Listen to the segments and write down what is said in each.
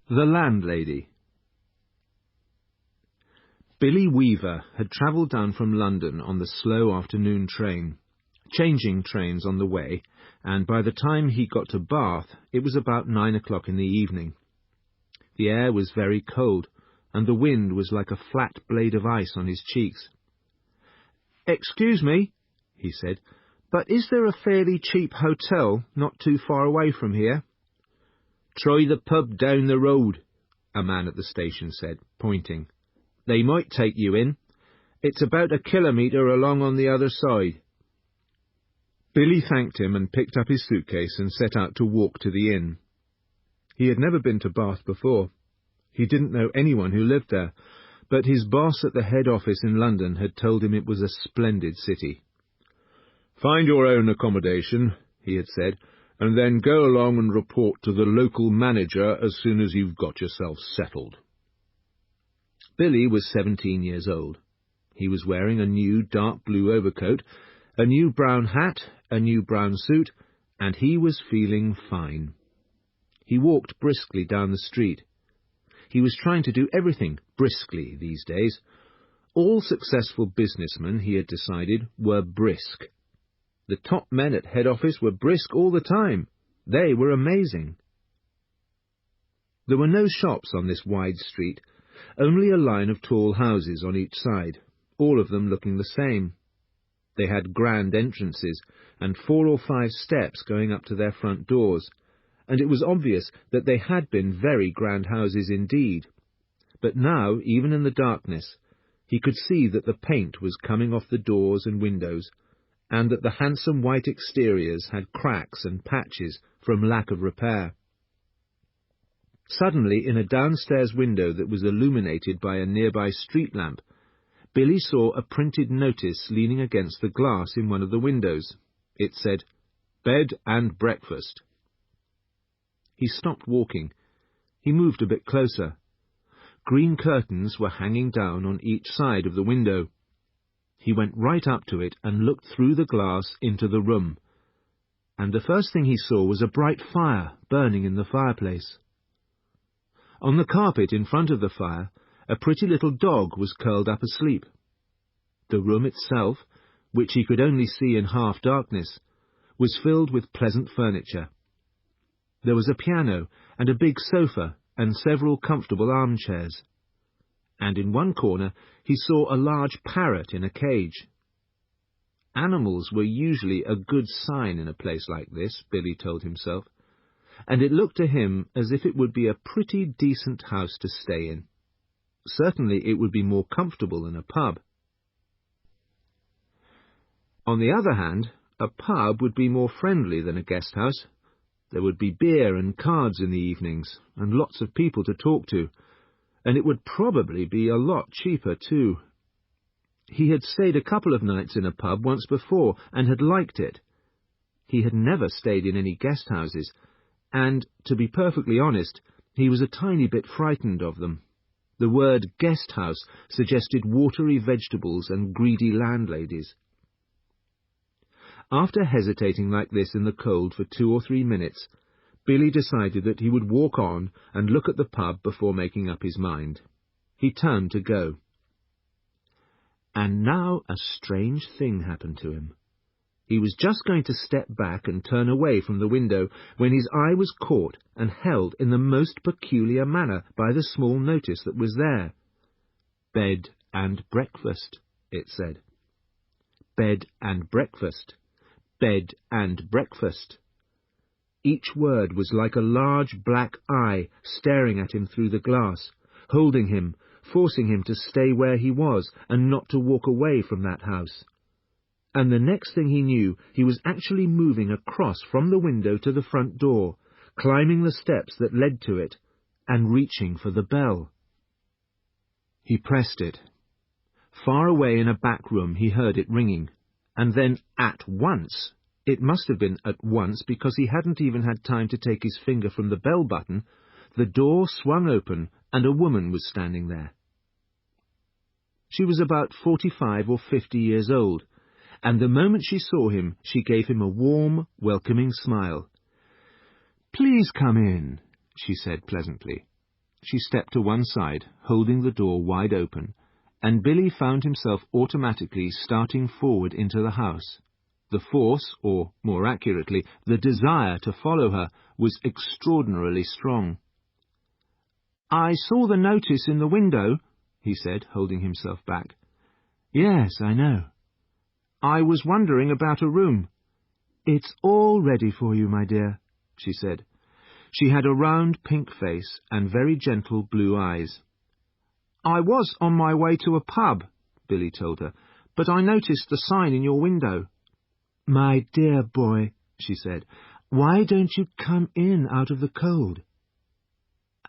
The Landlady. Billy Weaver had travelled down from London on the slow afternoon train, changing trains on the way, and by the time he got to Bath, it was about 9 o'clock in the evening. The air was very cold, and the wind was like a flat blade of ice on his cheeks. "Excuse me," he said, "but is there a fairly cheap hotel not too far away from here?" "Try the pub down the road," a man at the station said, pointing. "They might take you in. It's about a kilometre along on the other side." Billy thanked him and picked up his suitcase and set out to walk to the inn. He had never been to Bath before. He didn't know anyone who lived there, but his boss at the head office in London had told him it was a splendid city. "Find your own accommodation," he had said, "and then go along and report to the local manager as soon as you've got yourself settled." Billy was 17 years old. He was wearing a new dark blue overcoat, a new brown hat, a new brown suit, and he was feeling fine. He walked briskly down the street. He was trying to do everything briskly these days. All successful businessmen, he had decided, were brisk. The top men at head office were brisk all the time. They were amazing. There were no shops on this wide street, only a line of tall houses on each side, all of them looking the same. They had grand entrances, and 4 or 5 steps going up to their front doors, and it was obvious that they had been very grand houses indeed. But now, even in the darkness, he could see that the paint was coming off the doors and windows, and that the handsome white exteriors had cracks and patches from lack of repair. Suddenly, in a downstairs window that was illuminated by a nearby street lamp, Billy saw a printed notice leaning against the glass in one of the windows. It said, "Bed and breakfast." He stopped walking. He moved a bit closer. Green curtains were hanging down on each side of the window. He went right up to it and looked through the glass into the room. And the first thing he saw was a bright fire burning in the fireplace. On the carpet in front of the fire, a pretty little dog was curled up asleep. The room itself, which he could only see in half darkness, was filled with pleasant furniture. There was a piano and a big sofa and several comfortable armchairs. And in one corner he saw a large parrot in a cage. Animals were usually a good sign in a place like this, Billy told himself, and it looked to him as if it would be a pretty decent house to stay in. Certainly it would be more comfortable than a pub. On the other hand, a pub would be more friendly than a guest house. There would be beer and cards in the evenings, and lots of people to talk to, and it would probably be a lot cheaper too. He had stayed a couple of nights in a pub once before, and had liked it. He had never stayed in any guest houses, and, to be perfectly honest, he was a tiny bit frightened of them. The word guest house suggested watery vegetables and greedy landladies. After hesitating like this in the cold for 2 or 3 minutes, Billy decided that he would walk on and look at the pub before making up his mind. He turned to go. And now a strange thing happened to him. He was just going to step back and turn away from the window when his eye was caught and held in the most peculiar manner by the small notice that was there. "Bed and breakfast," it said. "Bed and breakfast. Bed and breakfast." Each word was like a large black eye staring at him through the glass, holding him, forcing him to stay where he was and not to walk away from that house. And the next thing he knew, he was actually moving across from the window to the front door, climbing the steps that led to it, and reaching for the bell. He pressed it. Far away in a back room he heard it ringing, and then at once, it must have been at once because he hadn't even had time to take his finger from the bell button, the door swung open and a woman was standing there. She was about 45 or 50 years old, and the moment she saw him, she gave him a warm, welcoming smile. "Please come in," she said pleasantly. She stepped to one side, holding the door wide open, and Billy found himself automatically starting forward into the house. The force, or more accurately, the desire to follow her, was extraordinarily strong. "I saw the notice in the window," he said, holding himself back. "Yes, I know. I was wondering about a room." "It's all ready for you, my dear," she said. She had a round pink face and very gentle blue eyes. "I was on my way to a pub," Billy told her, "but I noticed the sign in your window." "My dear boy," she said, "why don't you come in out of the cold?"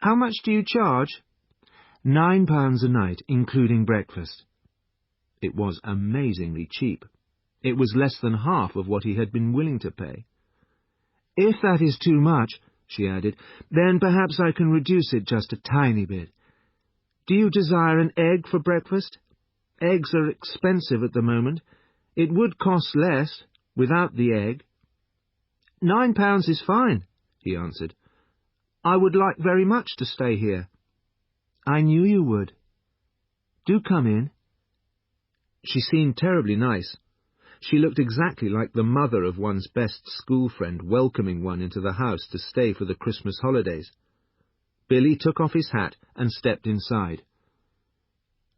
"How much do you charge?" £9 a night, including breakfast. It was amazingly cheap. It was less than half of what he had been willing to pay. "If that is too much," she added, "then perhaps I can reduce it just a tiny bit. Do you desire an egg for breakfast? Eggs are expensive at the moment. It would cost less without the egg." £9 is fine," he answered. "I would like very much to stay here." "I knew you would. Do come in." She seemed terribly nice. She looked exactly like the mother of one's best school friend welcoming one into the house to stay for the Christmas holidays. Billy took off his hat and stepped inside.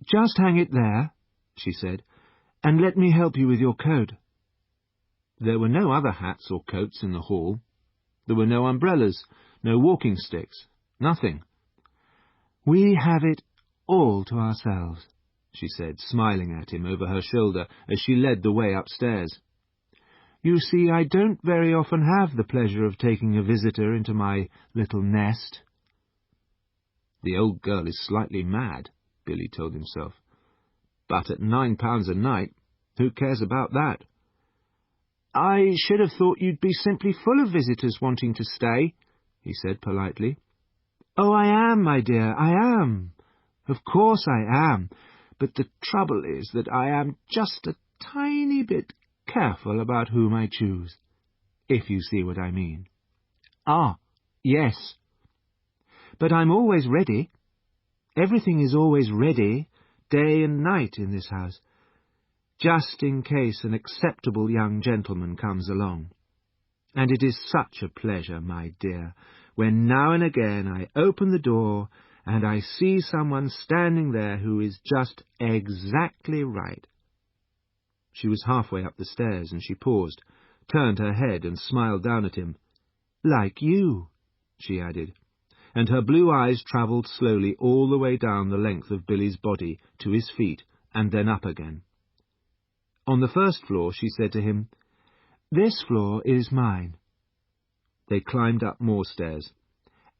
"Just hang it there," she said, "and let me help you with your coat." There were no other hats or coats in the hall. There were no umbrellas, no walking sticks, nothing. "We have it all to ourselves," she said, smiling at him over her shoulder as she led the way upstairs. "You see, I don't very often have the pleasure of taking a visitor into my little nest." The old girl is slightly mad, Billy told himself. But at £9 a night, who cares about that? "I should have thought you'd be simply full of visitors wanting to stay," he said politely. "Oh, I am, my dear, I am. Of course I am. But the trouble is that I am just a tiny bit careful about whom I choose, if you see what I mean." "Ah, yes. But I'm always ready. Everything is always ready, day and night in this house, just in case an acceptable young gentleman comes along. And it is such a pleasure, my dear, when now and again I open the door and I see someone standing there who is just exactly right." She was halfway up the stairs, and she paused, turned her head and smiled down at him. "Like you," she added, and her blue eyes travelled slowly all the way down the length of Billy's body to his feet and then up again. On the first floor she said to him, "This floor is mine." They climbed up more stairs.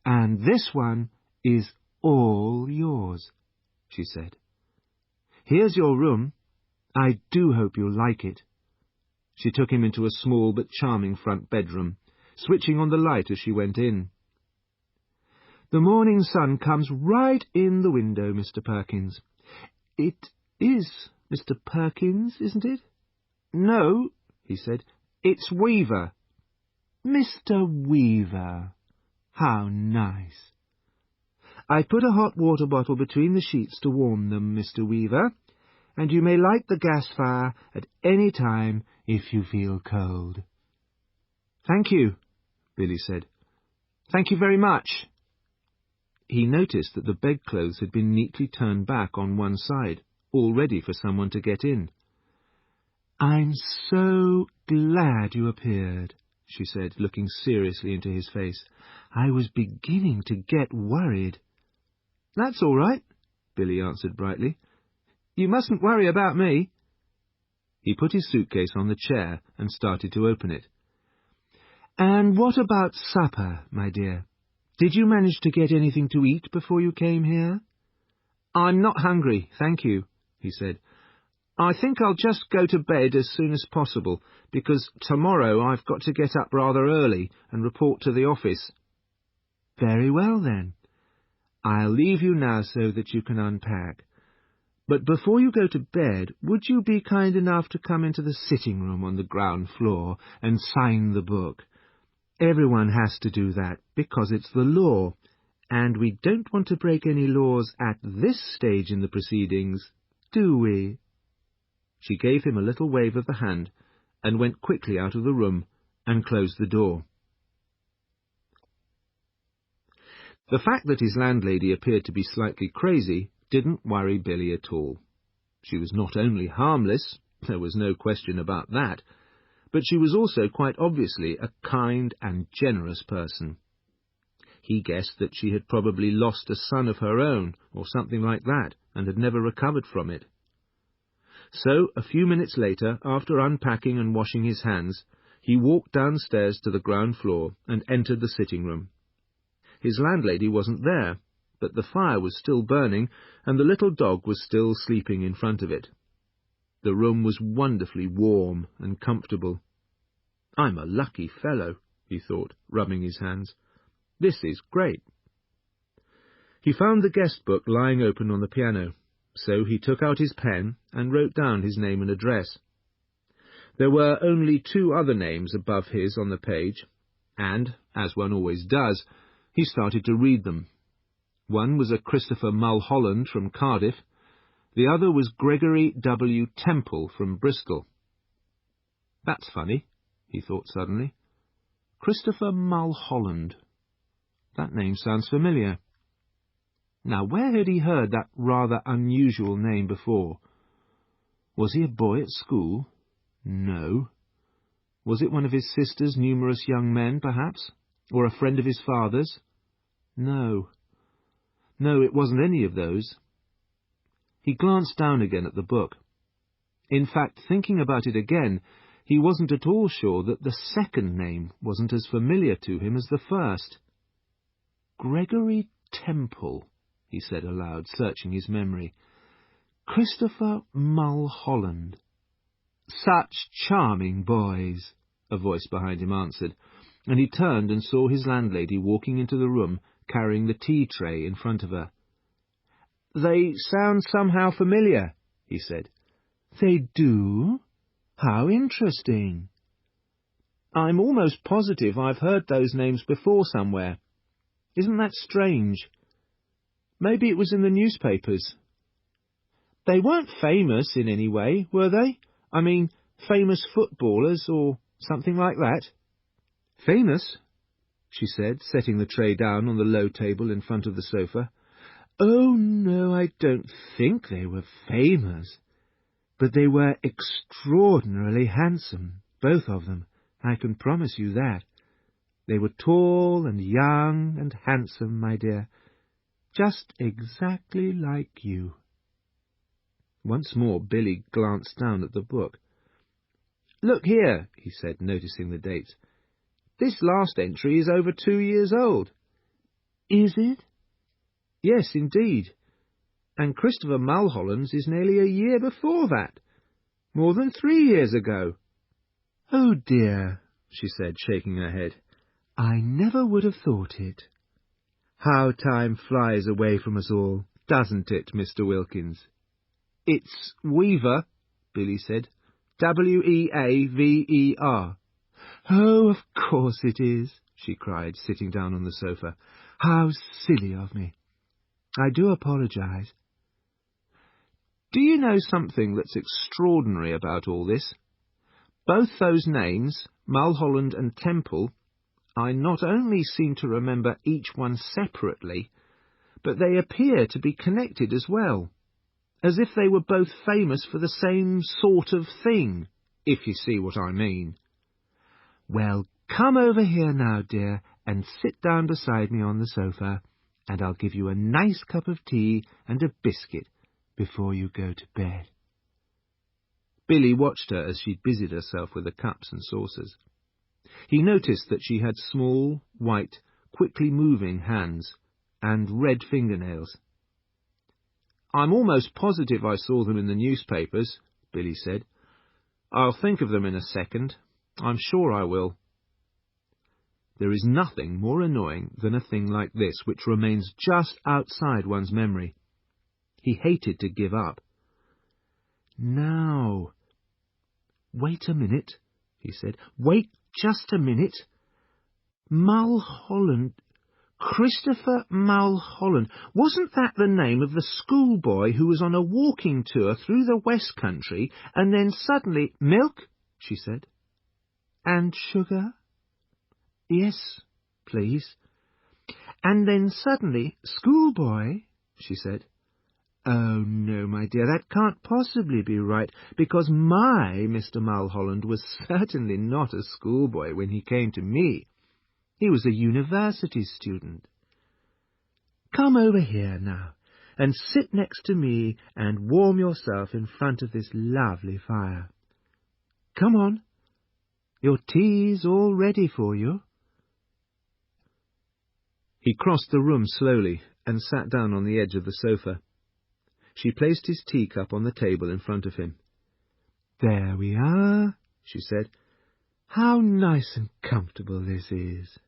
"And this one is all yours," she said. "Here's your room. I do hope you'll like it." She took him into a small but charming front bedroom, switching on the light as she went in. "The morning sun comes right in the window, Mr. Perkins. It is Mr. Perkins, isn't it?" "No," he said, "it's Weaver." "Mr. Weaver. How nice. I put a hot water bottle between the sheets to warm them, Mr. Weaver, and you may light the gas fire at any time if you feel cold." "Thank you," Billy said. "Thank you very much." He noticed that the bedclothes had been neatly turned back on one side, all ready for someone to get in. "I'm so glad you appeared," she said, looking seriously into his face. "I was beginning to get worried." "That's all right," Billy answered brightly. "You mustn't worry about me." He put his suitcase on the chair and started to open it. "And what about supper, my dear? Did you manage to get anything to eat before you came here?" "I'm not hungry, thank you," he said. "I think I'll just go to bed as soon as possible, because tomorrow I've got to get up rather early and report to the office." "Very well, then. I'll leave you now so that you can unpack. But before you go to bed, would you be kind enough to come into the sitting room on the ground floor and sign the book? Everyone has to do that, because it's the law, And we don't want to break any laws at this stage in the proceedings, do we?" She gave him a little wave of the hand and went quickly out of the room and closed the door. The fact that his landlady appeared to be slightly crazy didn't worry Billy at all. She was not only harmless, there was no question about that, but she was also quite obviously a kind and generous person. He guessed that she had probably lost a son of her own, or something like that, and had never recovered from it. So, a few minutes later, after unpacking and washing his hands, he walked downstairs to the ground floor and entered the sitting room. His landlady wasn't there, but the fire was still burning, and the little dog was still sleeping in front of it. The room was wonderfully warm and comfortable. "I'm a lucky fellow," he thought, rubbing his hands. "This is great." He found the guest book lying open on the piano, so he took out his pen and wrote down his name and address. There were only 2 other names above his on the page, and, as one always does, he started to read them. One was a Christopher Mulholland from Cardiff. The other was Gregory W. Temple from Bristol. "That's funny," he thought suddenly. "Christopher Mulholland. That name sounds familiar." Now, where had he heard that rather unusual name before? Was he a boy at school? No. Was it one of his sister's numerous young men, perhaps? Or a friend of his father's? No. No, it wasn't any of those. He glanced down again at the book. In fact, thinking about it again, he wasn't at all sure that the second name wasn't as familiar to him as the first. "Gregory Temple," he said aloud, searching his memory. "Christopher Mulholland." "Such charming boys," a voice behind him answered, and he turned and saw his landlady walking into the room, carrying the tea tray in front of her. "They sound somehow familiar," he said. "They do? How interesting." "I'm almost positive I've heard those names before somewhere. Isn't that strange? Maybe it was in the newspapers." "They weren't famous in any way, were they? I mean, famous footballers or something like that?" "Famous?" she said, setting the tray down on the low table in front of the sofa. "Oh, no, I don't think they were famous. But they were extraordinarily handsome, both of them, I can promise you that. They were tall and young and handsome, my dear, just exactly like you." Once more Billy glanced down at the book. "Look here," he said, noticing the dates. "This last entry is over 2 years old." "Is it?" "Yes, indeed. And Christopher Mulholland's is nearly a year before that. More than 3 years ago." "Oh dear," she said, shaking her head. "I never would have thought it. How time flies away from us all, doesn't it, Mr. Wilkins?" "It's Weaver," Billy said. "Weaver." "Oh, of course it is," she cried, sitting down on the sofa. "How silly of me. I do apologize. Do you know something that's extraordinary about all this? Both those names, Mulholland and Temple, I not only seem to remember each one separately, but they appear to be connected as well, as if they were both famous for the same sort of thing, if you see what I mean." "Well, come over here now, dear, and sit down beside me on the sofa, and I'll give you a nice cup of tea and a biscuit before you go to bed." Billy watched her as she busied herself with the cups and saucers. He noticed that she had small, white, quickly moving hands and red fingernails. "I'm almost positive I saw them in the newspapers," Billy said. "I'll think of them in a second. I'm sure I will." There is nothing more annoying than a thing like this, which remains just outside one's memory. He hated to give up. "Now, wait a minute," he said. "Wait just a minute. Mulholland, Christopher Mulholland. Wasn't that the name of the schoolboy who was on a walking tour through the West Country, and then suddenly— Milk? She said. And sugar? Yes, please. And then suddenly— Schoolboy? She said. Oh, no, my dear, that can't possibly be right, because my Mr. Mulholland was certainly not a schoolboy when he came to me. He was a university student. Come over here now, and sit next to me and warm yourself in front of this lovely fire. Come on. Your tea's all ready for you. He crossed the room slowly and sat down on the edge of the sofa. She placed his teacup on the table in front of him. There we are, she said. How nice and comfortable this is,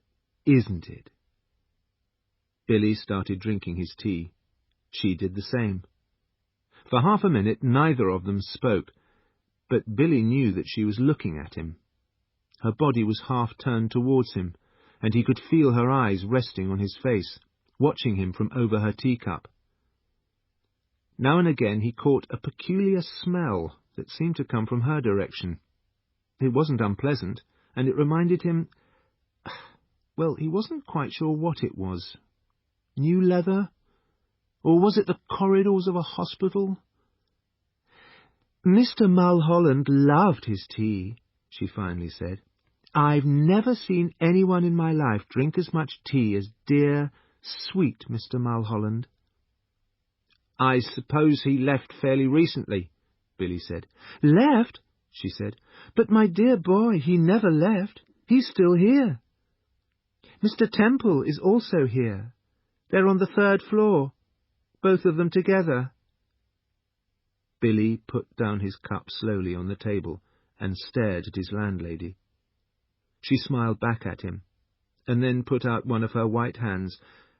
isn't it? Billy started drinking his tea. She did the same. For half a minute neither of them spoke, but Billy knew that she was looking at him. Her body was half turned towards him, and he could feel her eyes resting on his face, watching him from over her teacup. Now and again he caught a peculiar smell that seemed to come from her direction. It wasn't unpleasant, and it reminded him— well, he wasn't quite sure what it was. New leather? Or was it the corridors of a hospital? Mr. Mulholland loved his tea, she finally said. I've never seen anyone in my life drink as much tea as dear, sweet Mr. Mulholland. I suppose he left fairly recently, Billy said. Left? She said. But my dear boy, he never left. He's still here. Mr. Temple is also here. They're on the 3rd floor, both of them together. Billy put down his cup slowly on the table and stared at his landlady. She smiled back at him, and then put out one of her white hands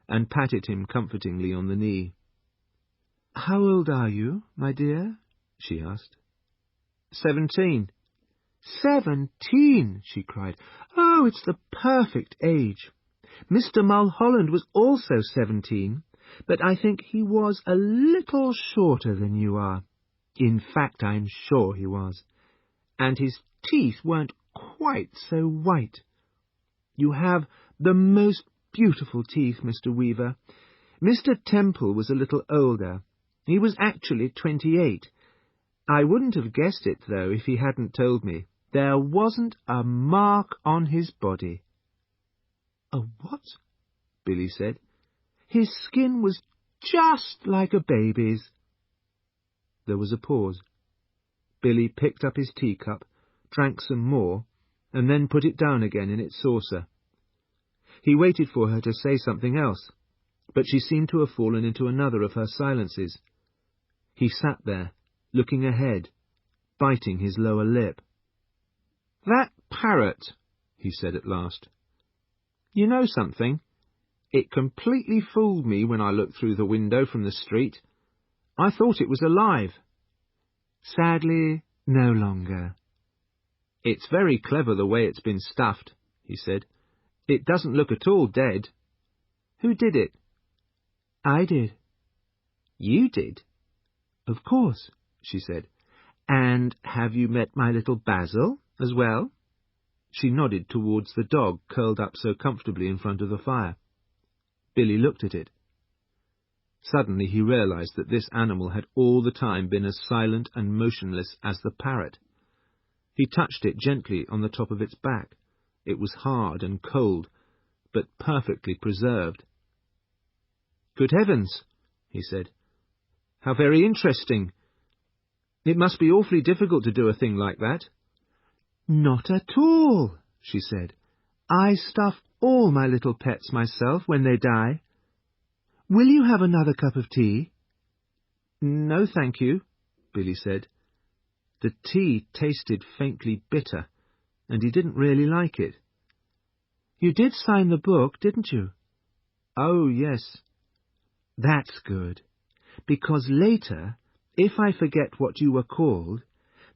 and patted him comfortingly on the knee. How old are you, my dear? She asked. 17. 17, she cried. Oh, it's the perfect age. Mr. Mulholland was also 17, but I think he was a little shorter than you are. In fact, I'm sure he was. And his teeth weren't quite so white. You have the most beautiful teeth, Mr. Weaver. Mr. Temple was a little older. He was actually 28. I wouldn't have guessed it, though, if he hadn't told me. There wasn't a mark on his body. A what? Billy said. His skin was just like a baby's. There was a pause. Billy picked up his teacup, drank some more, and then put it down again in its saucer. He waited for her to say something else, but she seemed to have fallen into another of her silences. He sat there, looking ahead, biting his lower lip. That parrot, he said at last. You know something? It completely fooled me when I looked through the window from the street. I thought it was alive. Sadly, no longer. It's very clever the way it's been stuffed, he said. It doesn't look at all dead. Who did it? I did. You did? Of course, she said. And have you met my little Basil as well? She nodded towards the dog curled up so comfortably in front of the fire. Billy looked at it. Suddenly he realized that this animal had all the time been as silent and motionless as the parrot. He touched it gently on the top of its back. It was hard and cold, but perfectly preserved. Good heavens, he said. How very interesting. It must be awfully difficult to do a thing like that. Not at all, she said. I stuff all my little pets myself when they die. Will you have another cup of tea? No, thank you, Billy said. The tea tasted faintly bitter, and he didn't really like it. You did sign the book, didn't you? Oh, yes. That's good, because later, if I forget what you were called,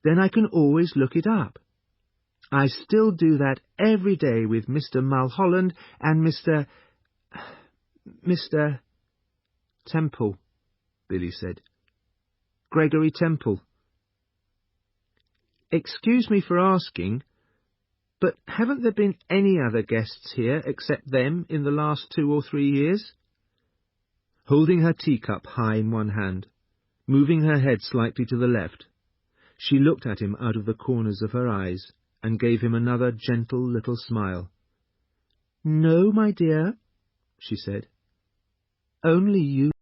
then I can always look it up. I still do that every day with Mr. Mulholland and Mr. Mr. Temple, Billy said. Gregory Temple. Excuse me for asking, but haven't there been any other guests here except them in the last 2 or 3 years? Holding her teacup high in one hand, moving her head slightly to the left, she looked at him out of the corners of her eyes and gave him another gentle little smile. No, my dear, she said. Only you.